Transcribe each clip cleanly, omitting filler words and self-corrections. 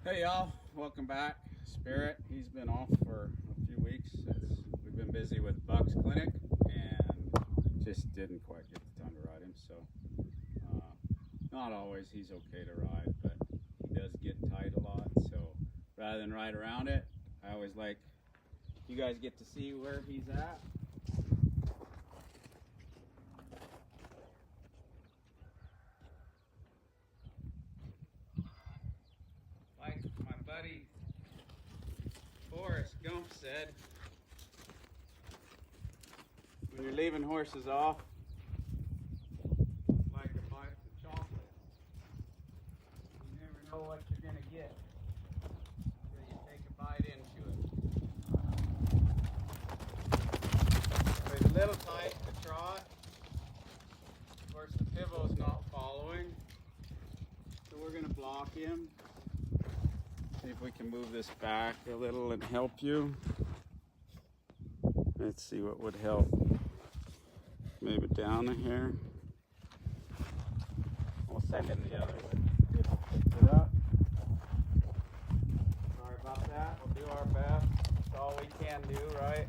Hey y'all, welcome back. Spirit, he's been off for a few weeks. We've been busy with Buck's clinic and just didn't quite get the time to ride him. So not always he's okay to ride, but he does get tight a lot. So rather than ride around it, I always like you guys get to see where he's at. Like my buddy Forrest Gump said, when you're leaving horses off, it's like a box of chocolate. You never know what you're going to get until you take a bite into it. So he's a little tight to trot. Of course, the pivot's not following, so we're going to block him. See if we can move this back a little and help you. Let's see what would help. Move it down here. We'll send it the other way. Pick it up. Sorry about that. We'll do our best. That's all we can do, right?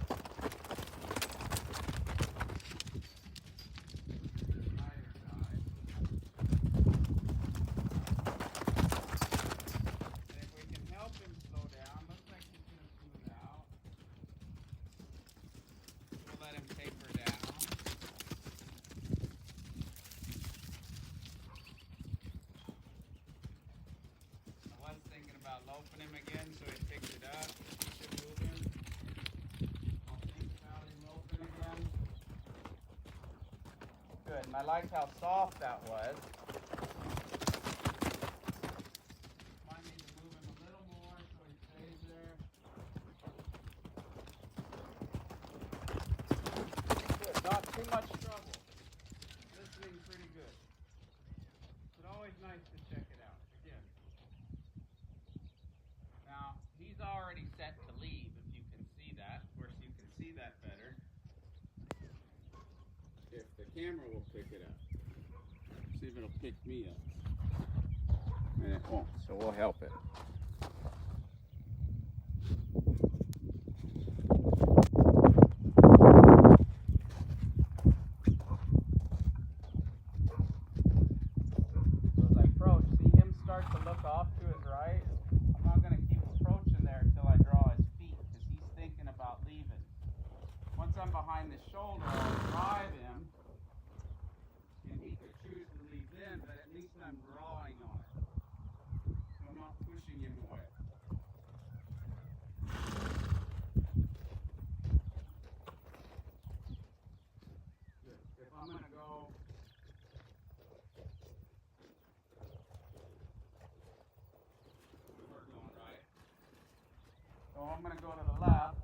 Loping him again so he picks it up. Keep it moving. I'll think about him loping again. Good, and I liked how soft that was. Might need to move him a little more so he stays there. Good, not too much trouble. Listening pretty good. But always nice to check it out. Again. Now, he's already set to leave, if you can see that. Of course, you can see that better if the camera will pick it up. See if it'll pick me up. And it won't, so we'll help it. So as I approach, see him start to look off to his right? I'm not going to keep approaching there until I draw his feet because he's thinking about leaving. Once I'm behind the shoulder, I'll drive him and he could choose to leave then, but at least I'm drawing on it. So I'm not pushing him away. Good. If I'm going to go So I'm going to go to the left.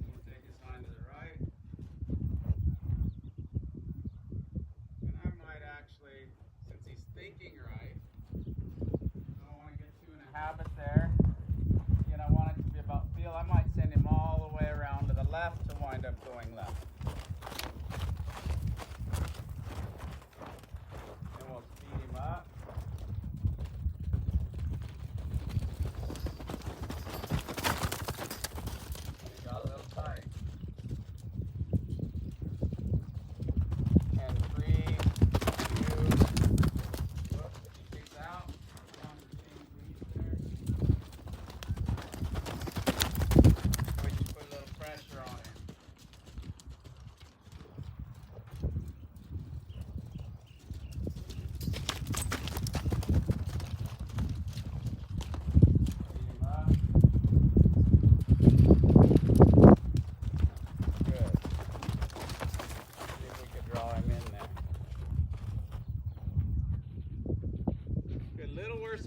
We'll take his line to the right. And I might actually, since he's thinking right, I don't want to get too in a habit there. Again, I want it to be about feel. I might send him all the way around to the left to wind up going left. And we'll speed him up.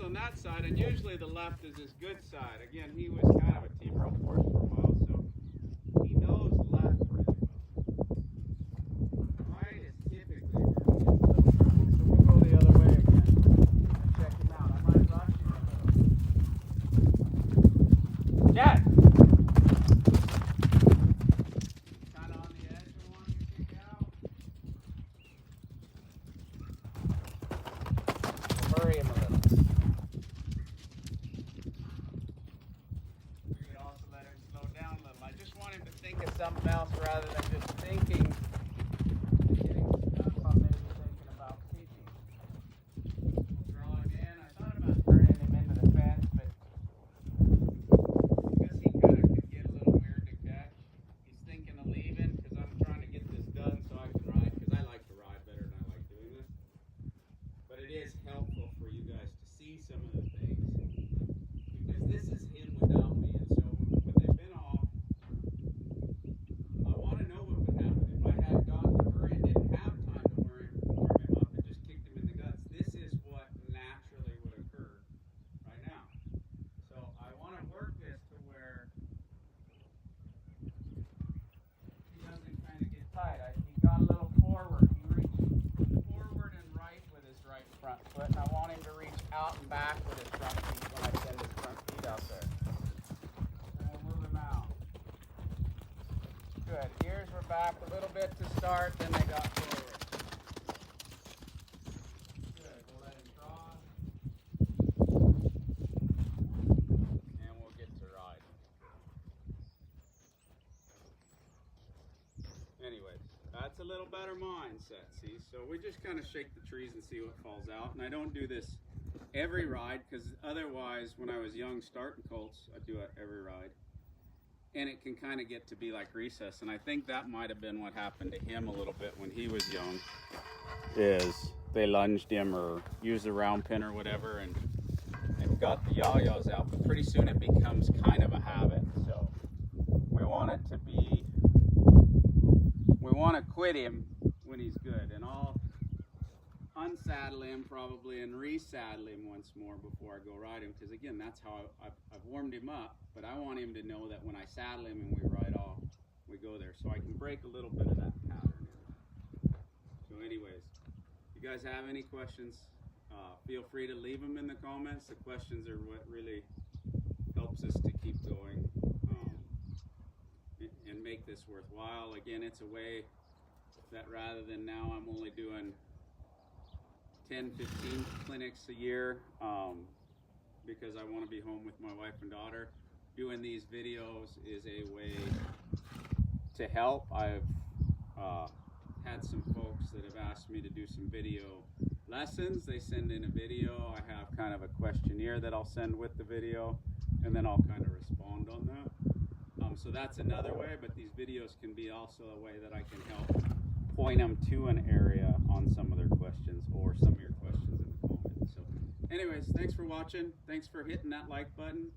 On that side, and usually the left is his good side. Again, he was kind of a team rope horse for a while, so he knows left really well. Right is typically where we get a little trouble, so we'll go the other way again and check him out. I might rush him a little. Jack! Kind of on the edge of one you kick out. Hurry him a little. is helpful for you guys to see some of the things, because this is him without me, and so when they've been off, I want to know what would happen if I had gotten a hurry and didn't have time to warm him up and just kicked him in the guts. This is what naturally would occur right now. So I want to work this to where he doesn't kind of get tight. He got a little forward. He reached forward and right with his right front foot, and I want him to reach out and back with his front feet when I send his front feet out there. And we'll move him out. Good. Ears were back a little bit to start, then they got forward. Good. We'll let him cross. And we'll get to ride. Anyways, that's a little better mindset, see? So we just kind of shake the trees and see what falls out. And I don't do this every ride, because otherwise, when I was young starting colts, I'd do it every ride. And it can kind of get to be like recess. And I think that might have been what happened to him a little bit when he was young, is they lunged him or used a round pin or whatever and got the yaw-yaws out. But pretty soon it becomes kind of a habit. So we want it to be, we want to quit him when he's good. And I'll unsaddle him probably and resaddle him once more before I go ride him, because again, that's how I've warmed him up, but I want him to know that when I saddle him and we ride off, we go there, so I can break a little bit of that pattern in. So anyways, if you guys have any questions, feel free to leave them in the comments. The questions are what really helps us to keep going and make this worthwhile. Again, it's a way that rather than now I'm only doing 10, 15 clinics a year, because I want to be home with my wife and daughter. Doing these videos is a way to help. I've had some folks that have asked me to do some video lessons. They send in a video. I have kind of a questionnaire that I'll send with the video, and then I'll kind of respond on that. So that's another way, but these videos can be also a way that I can help point them to an area on some of their questions or some of your questions in the comments. So anyways, thanks for watching. Thanks for hitting that like button.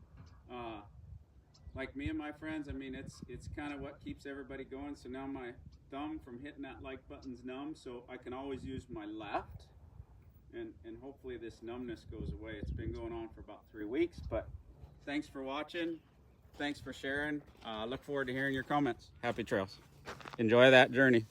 Like me and my friends, I mean, it's kind of what keeps everybody going. So now my thumb from hitting that like button's numb, so I can always use my left, and hopefully this numbness goes away. It's been going on for about 3 weeks, but thanks for watching. Thanks for sharing. Look forward to hearing your comments. Happy trails. Enjoy that journey.